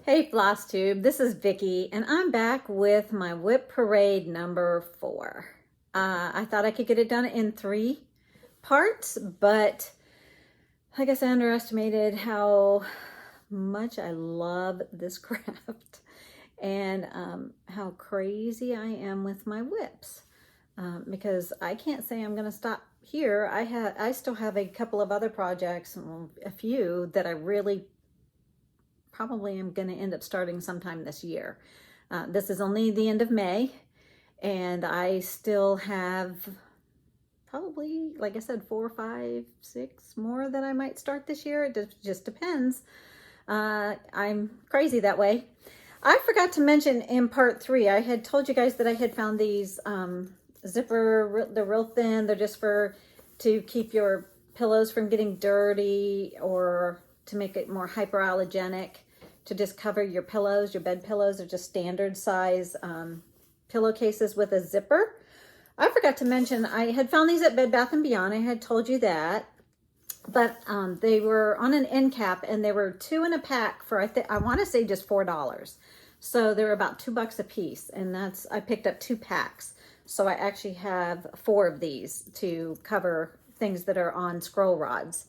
Hey Flosstube, this is Vicky and I'm back with my WIP parade number 4. I thought I could get it done in 3 parts, but I guess I underestimated how much I love this craft and how crazy I am with my WIPs. Because I can't say I'm going to stop here. I still have a couple of other projects, a few that I really probably am going to end up starting sometime this year. This is only the end of May, and I still have probably, like I said, 4, 5, 6 more that I might start this year. It just depends. I'm crazy that way. I forgot to mention in part 3, I had told you guys that I had found these zipper, they're real thin. They're just to keep your pillows from getting dirty, or to make it more hyperallergenic, to just cover your pillows. Your bed pillows are just standard size pillowcases with a zipper. I forgot to mention I had found these at Bed Bath & Beyond. I had told you that, but they were on an end cap, and they were 2 in a pack for I want to say just $4. So they were about $2 a piece, and I picked up 2 packs. So I actually have 4 of these to cover things that are on scroll rods.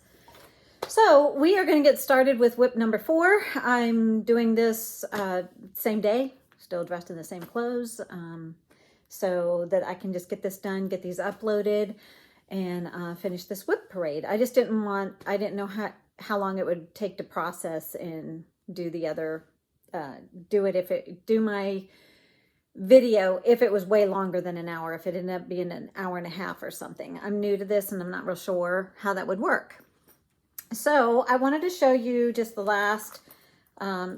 So we are going to get started with WIP number 4. I'm doing this same day, still dressed in the same clothes, so that I can just get this done, get these uploaded, and finish this WIP parade. I just didn't know how long it would take to process and do the other, do my video if it was way longer than an hour, if it ended up being an hour and a half or something. I'm new to this and I'm not real sure how that would work. So I wanted to show you just the last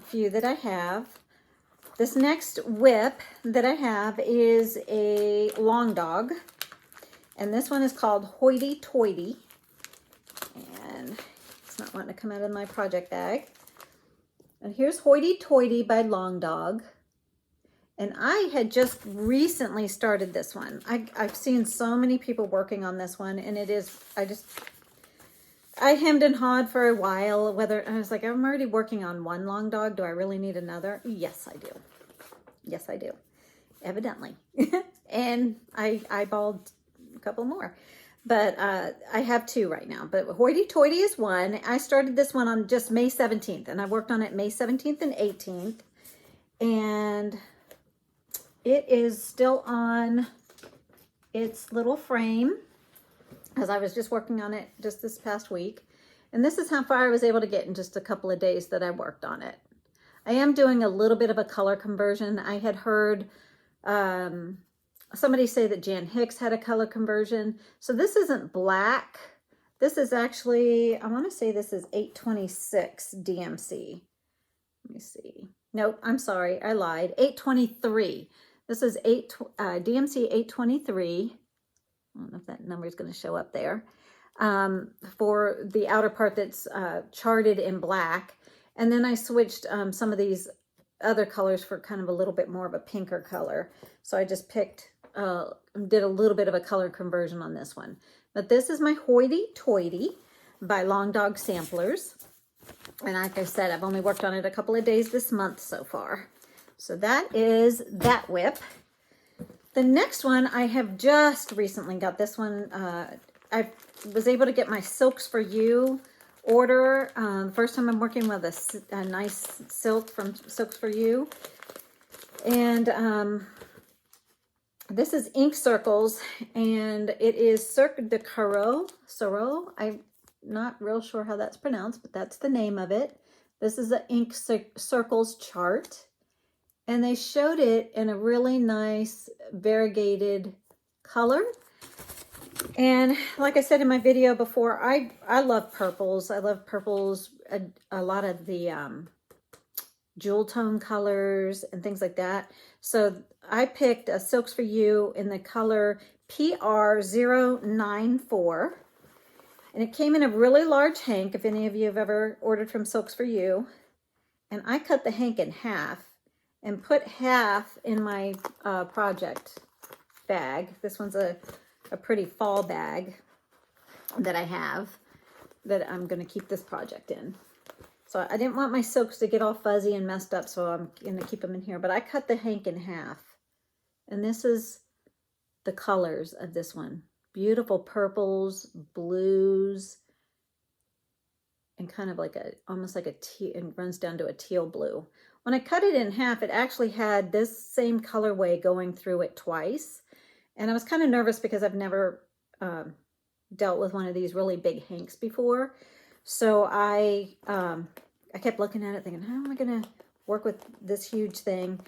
few that I have. This next WIP that I have is a long dog, and this one is called Hoity Toity, and it's not wanting to come out of my project bag. And here's Hoity Toity by Long Dog. And I had just recently started this one. I've seen so many people working on this one, and I hemmed and hawed for a while whether, I was like, I'm already working on one long dog. Do I really need another? Yes, I do. Yes, I do. Evidently. And I eyeballed a couple more. But I have 2 right now. But Hoity Toity is one. I started this one on just May 17th. And I worked on it May 17th and 18th. And it is still on its little frame, as I was just working on it just this past week. And this is how far I was able to get in just a couple of days that I worked on it. I am doing a little bit of a color conversion. I had heard somebody say that Jan Hicks had a color conversion. So this isn't black. This is actually, I want to say this is 826 DMC. Let me see. Nope, I'm sorry, I lied. 823. This is DMC 823. I don't know if that number is going to show up there. For the outer part that's charted in black. And then I switched some of these other colors for kind of a little bit more of a pinker color. So I just did a little bit of a color conversion on this one. But this is my Hoity Toity by Long Dog Samplers. And like I said, I've only worked on it a couple of days this month so far. So that is that WIP. The next one, I have just recently got this one. I was able to get my Silks for You order. First time I'm working with a nice silk from Silks for You. And this is Ink Circles, and it is Cirque de Carreaux. I'm not real sure how that's pronounced, but that's the name of it. This is an Ink Circles chart. And they showed it in a really nice variegated color. And like I said in my video before, I love purples. I love purples, a lot of the jewel tone colors and things like that. So I picked a Silks for You in the color PR094. And it came in a really large hank, if any of you have ever ordered from Silks for You. And I cut the hank in half and put half in my project bag. This one's a pretty fall bag that I have that I'm going to keep this project in. So So I didn't want my silks to get all fuzzy and messed up, so I'm going to keep them in here. But I cut the hank in half. And this is the colors of this one. Beautiful purples, blues, and kind of like almost like a teal, and runs down to a teal blue. When I cut it in half, it actually had this same colorway going through it twice. And I was kind of nervous because I've never dealt with one of these really big hanks before. So I kept looking at it thinking, how am I going to work with this huge thing?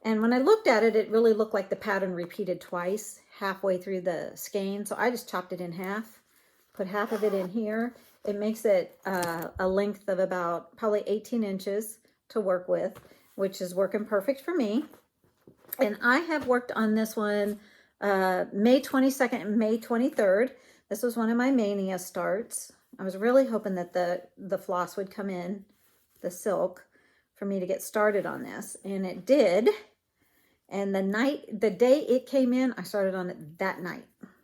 And when I looked at it, it really looked like the pattern repeated twice halfway through the skein. So I just chopped it in half, put half of it in here. It makes it a length of about probably 18 inches to work with, which is working perfect for me. And I have worked on this one May 22nd and May 23rd. This was one of my mania starts. I was really hoping that the floss would come in, the silk, for me to get started on this. And it did. And the day it came in, I started on it that night.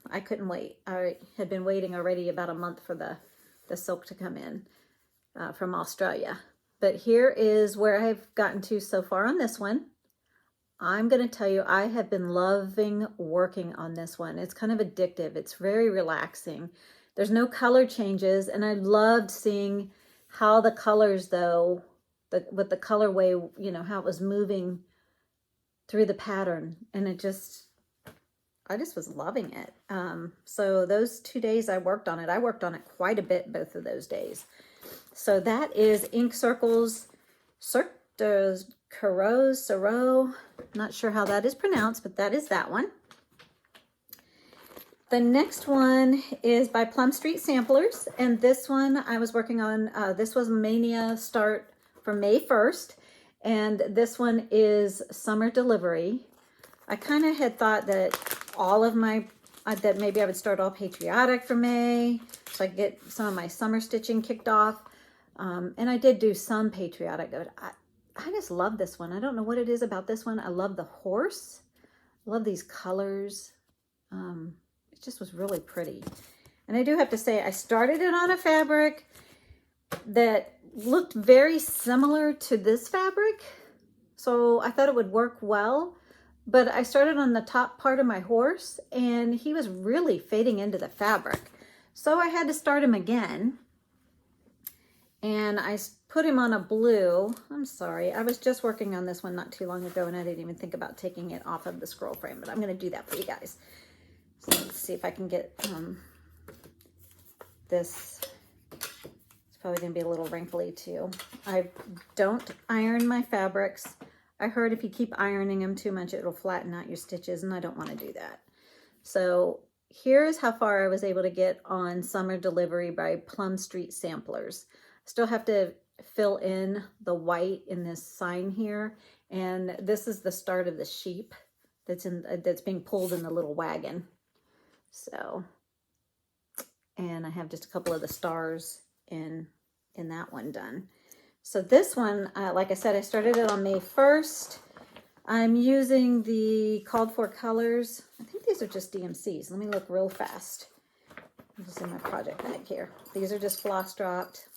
I couldn't wait. I had been waiting already about a month for the silk to come in from Australia. But here is where I've gotten to so far on this one. I'm going to tell you, I have been loving working on this one. It's kind of addictive. It's very relaxing. There's no color changes, and I loved seeing how the colors, though, with the colorway, you know, how it was moving through the pattern, and I just was loving it. So those 2 days I worked on it quite a bit both of those days. So that is Ink Circle's Cirque de Carreaux, not sure how that is pronounced, but that is that one. The next one is by Plum Street Samplers, and this one I was working on, this was Mania start for May 1st, and this one is Summer Delivery. I kind of had thought that all of my, that maybe I would start all patriotic for May, so I could get some of my summer stitching kicked off, and I did do some patriotic, but I just love this one. I don't know what it is about this one. I love the horse. I love these colors. It just was really pretty. And I do have to say, I started it on a fabric that looked very similar to this fabric. So I thought it would work well. But I started on the top part of my horse, and he was really fading into the fabric. So I had to start him again. And I put him on a blue. I'm sorry, I was just working on this one not too long ago, and I didn't even think about taking it off of the scroll frame, but I'm going to do that for you guys. So let's see if I can get this. It's probably going to be a little wrinkly too. I don't iron my fabrics. I heard if you keep ironing them too much, it'll flatten out your stitches, and I don't want to do that. So here's how far I was able to get on Summer Delivery by Plum Street Samplers. Still have to fill in the white in this sign here, and this is the start of the sheep that's being pulled in the little wagon. So, and I have just a couple of the stars in that one done. So this one, like I said, I started it on May 1st. I'm using the called for colors. I think these are just DMCs. Let me look real fast. I'm just in my project bag here. These are just floss dropped.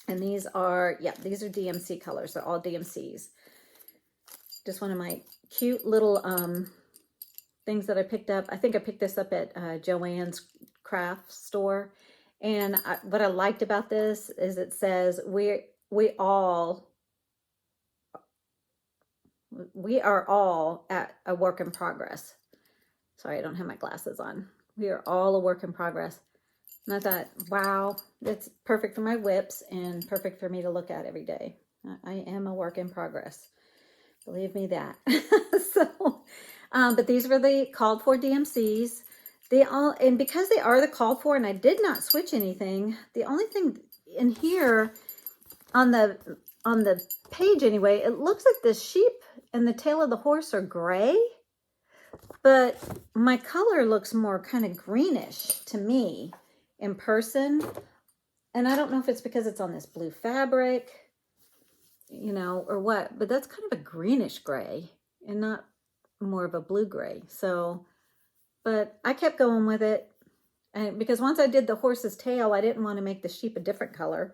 And these are, yeah, these are DMC colors. They're all DMCs. Just one of my cute little things that I picked up. I think I picked this up at Joann's craft store. And what I liked about this is it says, we are all at a work in progress. Sorry, I don't have my glasses on. We are all a work in progress. And I thought, wow, that's perfect for my WIPs and perfect for me to look at every day. I am a work in progress. Believe me that. So, but these were the called for DMCs. And because they are the called for, and I did not switch anything, the only thing in here on the page anyway, it looks like the sheep and the tail of the horse are gray, but my color looks more kind of greenish to me in person. And I don't know if it's because it's on this blue fabric, you know, or what, but that's kind of a greenish gray and not more of a blue gray. So, but I kept going with it. And because once I did the horse's tail, I didn't want to make the sheep a different color.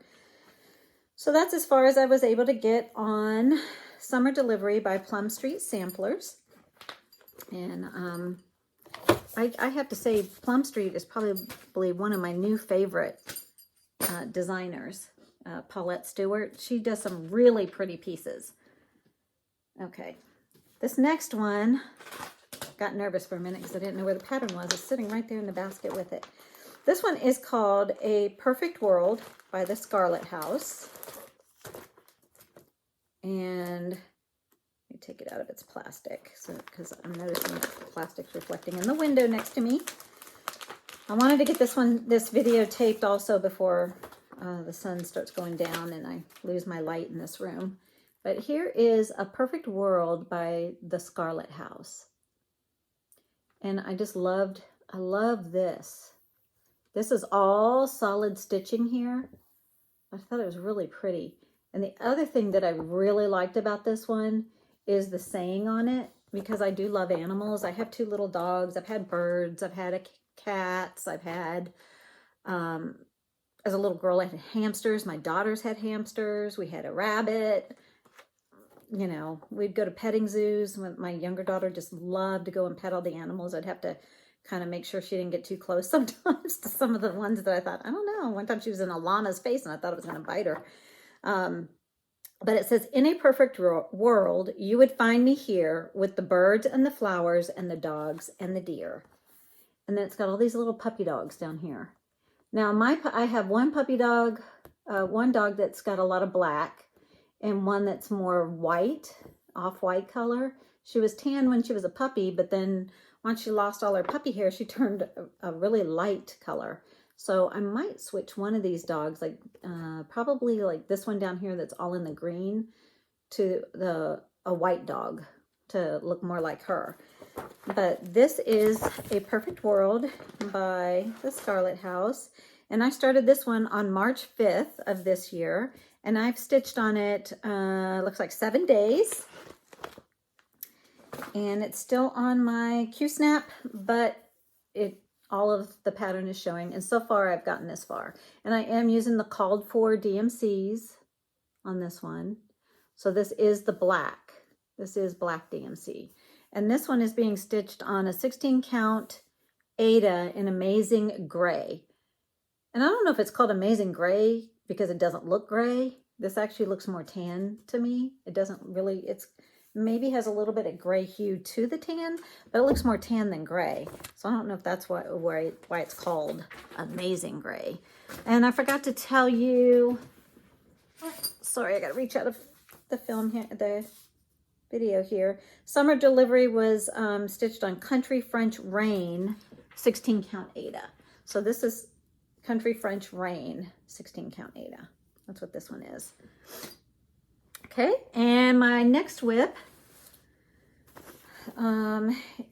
So that's as far as I was able to get on Summer Delivery by Plum Street Samplers. And I have to say, Plum Street is probably one of my new favorite designers, Paulette Stewart. She does some really pretty pieces. Okay, this next one, got nervous for a minute because I didn't know where the pattern was. It's sitting right there in the basket with it. This one is called A Perfect World by the Scarlett House. And let me take it out of its plastic, because I'm noticing the plastic's reflecting in the window next to me. I wanted to get this video taped also before the sun starts going down and I lose my light in this room. But here is A Perfect World by the Scarlett House. And I love this. This is all solid stitching here. I thought it was really pretty. And the other thing that I really liked about this one is the saying on it, because I do love animals. I have 2 little dogs. I've had birds. I've had cats. I've had, as a little girl, I had hamsters. My daughters had hamsters. We had a rabbit. You know, we'd go to petting zoos. My younger daughter just loved to go and pet all the animals. I'd have to kind of make sure she didn't get too close sometimes to some of the ones that I thought, I don't know. One time she was in a llama's face and I thought it was going to bite her. But it says, in a perfect world, you would find me here with the birds and the flowers and the dogs and the deer. And then it's got all these little puppy dogs down here. Now, I have one puppy dog, one dog that's got a lot of black, and one that's more white, off-white color. She was tan when she was a puppy, but then once she lost all her puppy hair, she turned a really light color. So I might switch one of these dogs, like probably like this one down here that's all in the green, to a white dog to look more like her. But this is A Perfect World by the Scarlett House. And I started this one on March 5th of this year. And I've stitched on it, looks like 7 days. And it's still on my Q-snap, but all of the pattern is showing. And so far I've gotten this far. And I am using the called for DMCs on this one. So this is the black. This is black DMC. And this one is being stitched on a 16 count Aida in Amazing Gray. And I don't know if it's called Amazing Gray because it doesn't look gray. This actually looks more tan to me. It doesn't really, it's maybe has a little bit of gray hue to the tan, but it looks more tan than gray. So I don't know if that's why it's called Amazing Gray. And I forgot to tell you, sorry, I got to reach out of the film here, the video here. Summer Delivery was stitched on Country French Rain 16 count Aida. So this is Country French Rain 16 count Aida. That's what this one is. Okay, and my next WIP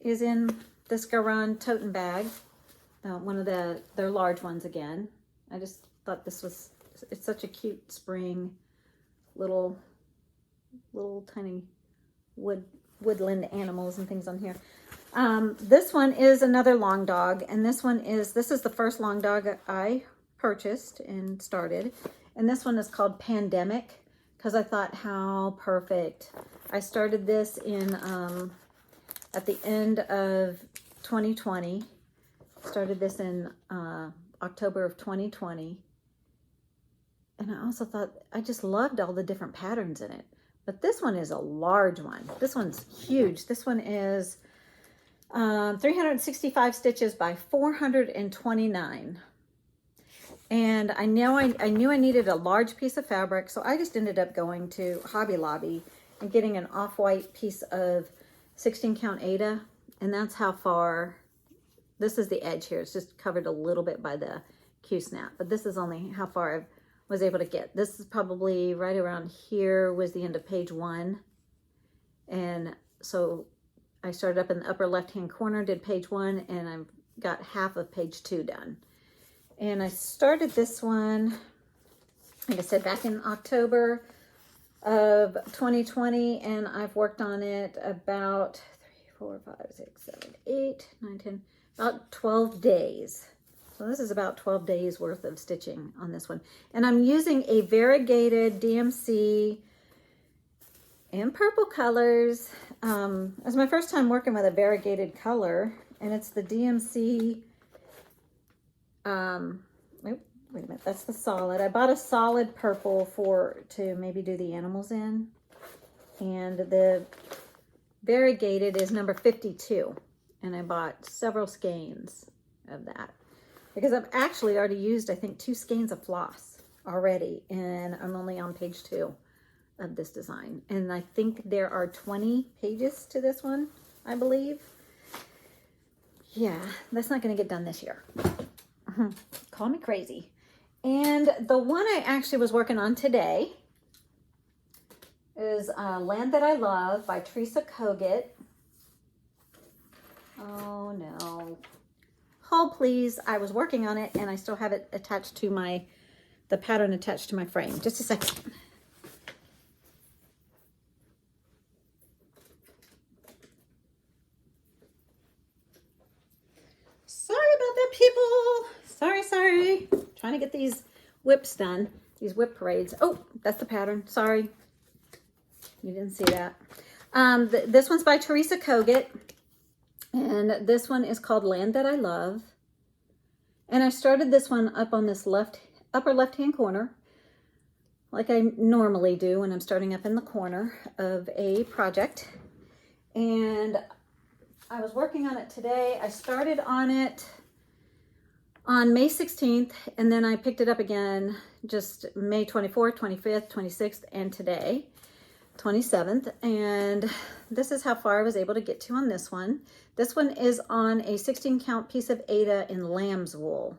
is in this Garand Tottenbag, one of their large ones again. I just thought it's such a cute spring, little tiny woodland animals and things on here. This one is another long dog, and this is the first long dog I purchased and started. And this one is called Pandemic, because I thought how perfect. I started this in at the end of 2020. Started this in October of 2020. And I also thought, I just loved all the different patterns in it. But this one is a large one. This one's huge. This one is 365 stitches by 429. And I knew I needed a large piece of fabric, so I just ended up going to Hobby Lobby and getting an off-white piece of 16 count Aida, and that's how far, this is the edge here. It's just covered a little bit by the Q-snap, but this is only how far I was able to get. This is probably right around here was the end of page 1. And so I started up in the upper left-hand corner, did page 1, and I've got half of page 2 done. And I started this one, like I said, back in October of 2020, and I've worked on it about 3, 4, 5, 6, 7, 8, 9, 10, about 12 days. So this is about 12 days worth of stitching on this one. And I'm using a variegated DMC in purple colors. It's my first time working with a variegated color, and it's the DMC, wait a minute, that's the solid. I bought a solid purple to maybe do the animals in. And the variegated is number 52. And I bought several skeins of that. Because I've actually already used, I think, 2 skeins of floss already. And I'm only on page 2 of this design. And I think there are 20 pages to this one, I believe. Yeah, that's not going to get done this year. Call me crazy. And the one I actually was working on today is Land That I Love by Teresa Kogut. Oh, no. Hold, please. I was working on it, and I still have it attached to the pattern attached to my frame. Just a second. Sorry about that, people. Sorry. Trying to get these whips done, these whip parades. Oh, that's the pattern. Sorry. You didn't see that. This one's by Teresa Kogut. And this one is called Land That I Love. And I started this one up on this upper left-hand corner, like I normally do when I'm starting up in the corner of a project. And I was working on it today. I started on it on May 16th, and then I picked it up again just May 24th, 25th, 26th, and today, 27th. And this is how far I was able to get to on this one. This one is on a 16 count piece of Aida in lamb's wool.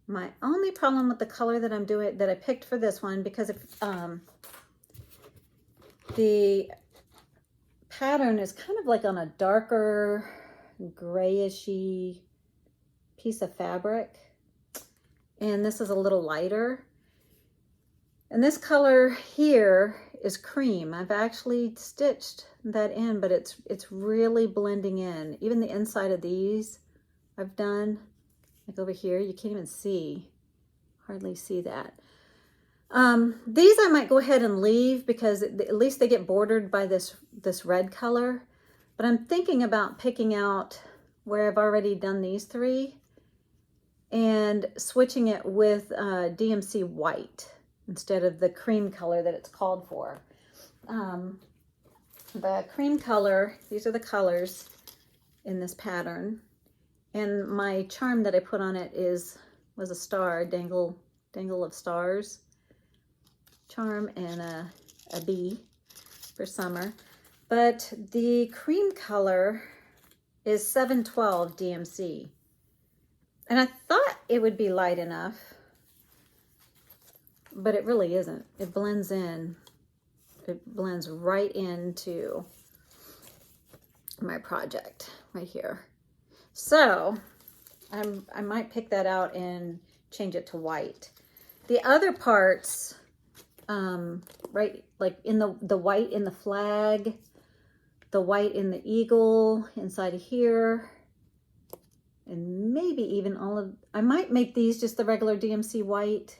My only problem with the color that I'm doing, that I picked for this one, because if, the pattern is kind of like on a darker grayishy piece of fabric, and this is a little lighter. And this color here is cream. I've actually stitched that in, but it's really blending in. Even the inside of these I've done, like over here, you can't even hardly see that. These I might go ahead and leave because at least they get bordered by this red color. But I'm thinking about picking out where I've already done these 3 and switching it with DMC white instead of the cream color that it's called for. The cream color, these are the colors in this pattern. And my charm that I put on it was a star, dangle of stars charm, and a bee for summer. But the cream color is 712 DMC. And I thought it would be light enough, but it really isn't. It blends in. It blends right into my project right here. So I might pick that out and change it to white. The other parts, right, like in the white in the flag, the white in the eagle inside of here, and maybe even I might make these just the regular DMC white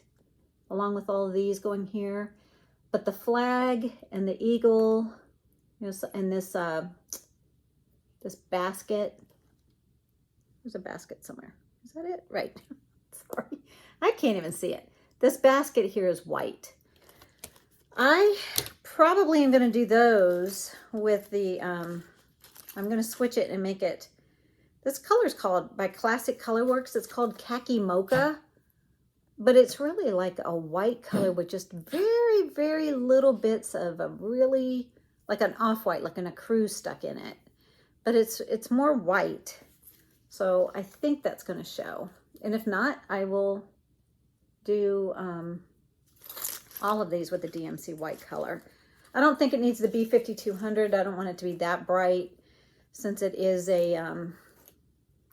along with all of these going here. But the flag and the eagle, and this basket, there's a basket somewhere. Is that it? Right. Sorry. I can't even see it. This basket here is white. I probably am going to do those with the, I'm going to switch it and make it, this color is called, by Classic Colorworks, it's called Khaki Mocha. But it's really like a white color with just very, very little bits of a really, like an off-white, like an ecru stuck in it. But it's more white. So I think that's going to show. And if not, I will do all of these with the DMC white color. I don't think it needs the B5200. I don't want it to be that bright, since it is a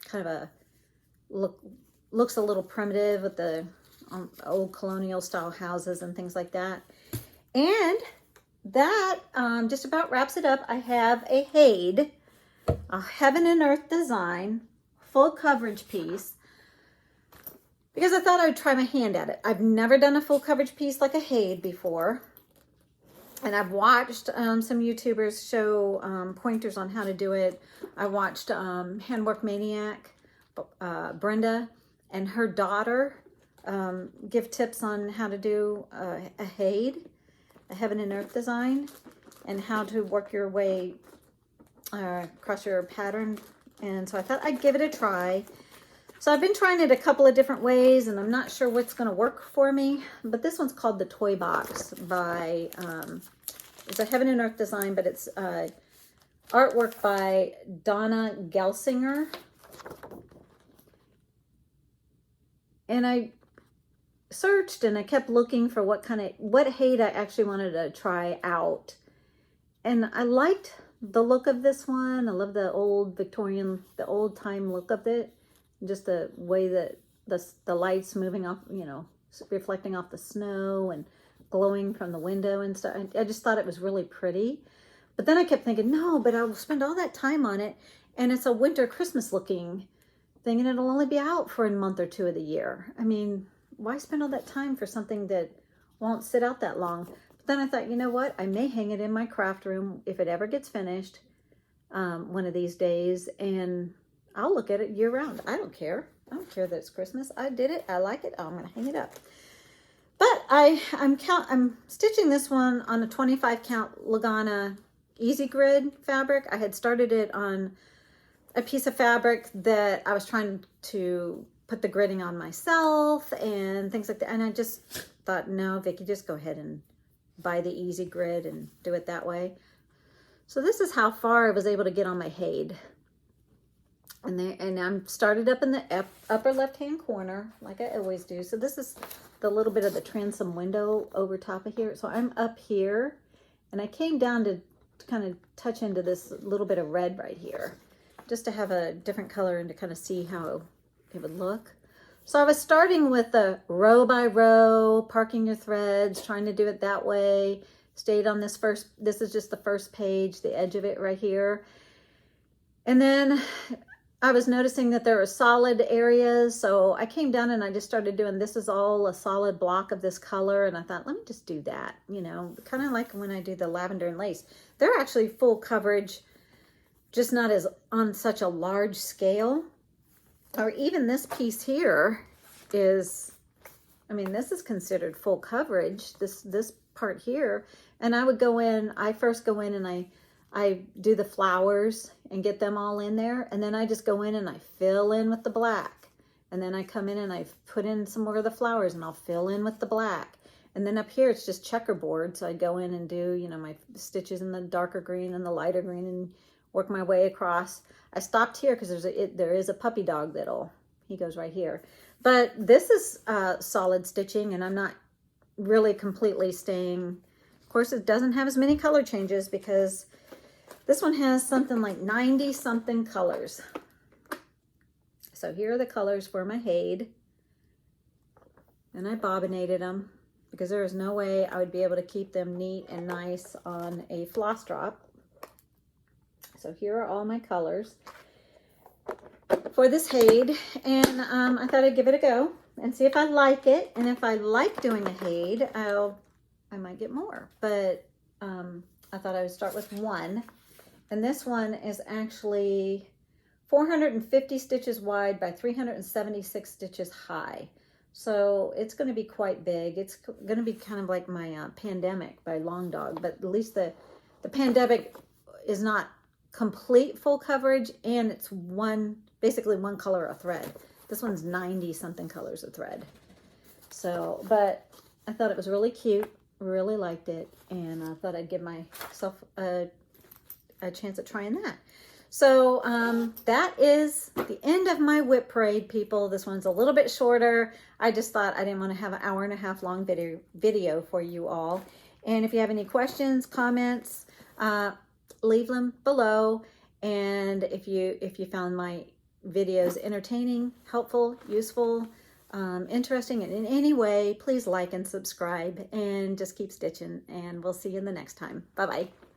kind of a looks a little primitive with the old colonial style houses and things like that. And that just about wraps it up. I have a Head, a Heaven and Earth design, full coverage piece. because I thought I would try my hand at it. I've never done a full coverage piece like a Haid before. And I've watched some YouTubers show pointers on how to do it. I watched Handwork Maniac, Brenda, and her daughter give tips on how to do a Haid, a Heaven and Earth design, and how to work your way across your pattern. And so I thought I'd give it a try. So I've been trying it a couple of different ways, and I'm not sure what's going to work for me. But this one's called the Toy Box by, it's a Heaven and Earth design, but it's artwork by Donna Gelsinger. And I searched and I kept looking for what Haid I actually wanted to try out. And I liked the look of this one. I love the old Victorian, the old time look of it. Just the way that the lights moving off, you know, reflecting off the snow and glowing from the window and stuff. I just thought it was really pretty. But then I kept thinking, no, but I'll spend all that time on it, and it's a winter Christmas looking thing, and it'll only be out for a month or two of the year. I mean, why spend all that time for something that won't sit out that long? But then I thought, you know what? I may hang it in my craft room if it ever gets finished one of these days, and I'll look at it year round. I don't care. I don't care that it's Christmas. I did it. I like it. I'm going to hang it up. But I'm stitching this one on a 25 count Lagana Easy Grid fabric. I had started it on a piece of fabric that I was trying to put the gridding on myself and things like that. And I just thought, no, Vicki, just go ahead and buy the Easy Grid and do it that way. So this is how far I was able to get on my Haid. And I'm started up in the upper left-hand corner, like I always do. So this is the little bit of the transom window over top of here. So I'm up here, and I came down to kind of touch into this little bit of red right here, just to have a different color and to kind of see how it would look. So I was starting with the row by row, parking your threads, trying to do it that way. Stayed on this is just the first page, the edge of it right here. And then I was noticing that there were solid areas, so I came down and I just started doing, this is all a solid block of this color, and I thought, let me just do that, you know, kind of like when I do the lavender and lace. They're actually full coverage, just not as on such a large scale. Or even this piece here is, I mean, this is considered full coverage, this part here. And I would go in, I first go in and I do the flowers and get them all in there. And then I just go in and I fill in with the black. And then I come in and I put in some more of the flowers and I'll fill in with the black. And then up here, it's just checkerboard. So I go in and do, you know, my stitches in the darker green and the lighter green and work my way across. I stopped here because there is a puppy dog he goes right here. But this is solid stitching, and I'm not really completely staying. Of course, it doesn't have as many color changes because this one has something like 90 something colors. So here are the colors for my Haid. And I bobbinated them because there is no way I would be able to keep them neat and nice on a floss drop. So here are all my colors for this Haid. And I thought I'd give it a go and see if I like it. And if I like doing a Haid, I might get more. But I thought I would start with one. And this one is actually 450 stitches wide by 376 stitches high. So it's going to be quite big. It's going to be kind of like my Pandemic by Long Dog, but at least the Pandemic is not complete full coverage, and it's basically one color of thread. This one's 90 something colors of thread. So, but I thought it was really cute, really liked it, and I thought I'd give myself a chance at trying that. So that is the end of my WIP parade, people. This one's a little bit shorter. I just thought I didn't want to have an hour-and-a-half long video for you all. And if you have any questions, comments, leave them below. And if you found my videos entertaining, helpful, useful, interesting, and in any way, please like and subscribe and just keep stitching. And we'll see you in the next time. Bye-bye.